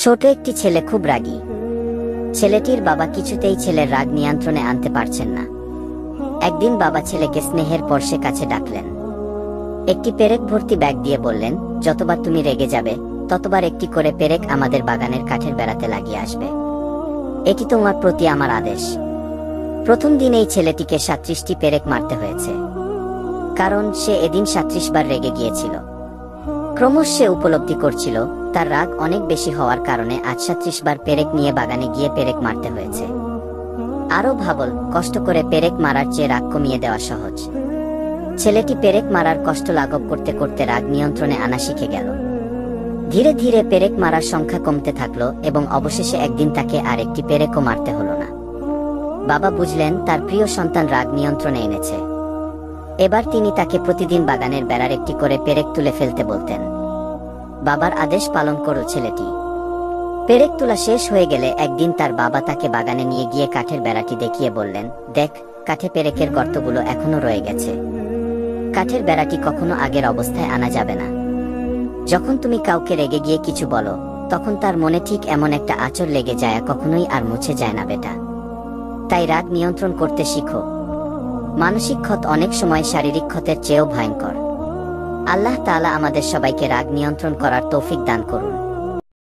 ছোট একটি ছেলে খুব রাগী। ছেলেটির বাবা কিছুতেই ছেলের রাগ নিয়ন্ত্রণে আনতে পারছেন না। একদিন বাবা ছেলেকে স্নেহের পরশে কাছে ডাকলেন। একটি পেরেক ভর্তি ব্যাগ দিয়ে বললেন, যতবার তুমি রেগে যাবে ততবার একটি করে পেরেক আমাদের বাগানের কাঠের বেড়াতে লাগিয়ে আসবে। এটি তোমার প্রতি আমার আদেশ। প্রথম দিনেই ছেলেটিকে ৩৭টি পেরেক মারতে হয়েছে, কারণ সে এদিন ৩৭ বার রেগে গিয়েছিল। ক্রমশ সে উপলব্ধি করছিল তার রাগ অনেক বেশি হওয়ার কারণে আজ ৩৭ বার পেরেক নিয়ে বাগানে গিয়ে পেরেক মারতে হয়েছে। আরও ভাবল, কষ্ট করে পেরেক মারার চেয়ে রাগ কমিয়ে দেওয়া সহজ। ছেলেটি পেরেক মারার কষ্ট লাঘব করতে করতে রাগ নিয়ন্ত্রণে আনা শিখে গেল। ধীরে ধীরে পেরেক মারার সংখ্যা কমতে থাকলো এবং অবশেষে একদিন তাকে আর একটি পেরেকও মারতে হলো না। বাবা বুঝলেন তার প্রিয় সন্তান রাগ নিয়ন্ত্রণে এনেছে। এবার তিনি তাকে প্রতিদিন বাগানের বেড়ার একটি করে পেরেক তুলে ফেলতে বলতেন। বাবার আদেশ পালন করল ছেলেটি। পেরেক তোলা শেষ হয়ে গেলে একদিন তার বাবা তাকে বাগানে নিয়ে গিয়ে কাঠের বেড়াটি দেখিয়ে বললেন, দেখ, কাঠে পেরেকের গর্তগুলো এখনো রয়ে গেছে। কাঠের বেড়াটি কখনো আগের অবস্থায় আনা যাবে না। যখন তুমি কাউকে রেগে গিয়ে কিছু বলো, তখন তার মনে ঠিক এমন একটা আঁচড় লেগে যায়, কখনোই আর মুছে যায় না বেটা। তাই রাগ নিয়ন্ত্রণ করতে শিখো। মানসিক ক্ষত অনেক সময় শারীরিক ক্ষতের চেয়েও ভয়ঙ্কর। আল্লাহ তাআলা আমাদের সবাইকে রাগ নিয়ন্ত্রণ করার তৌফিক দান করুন।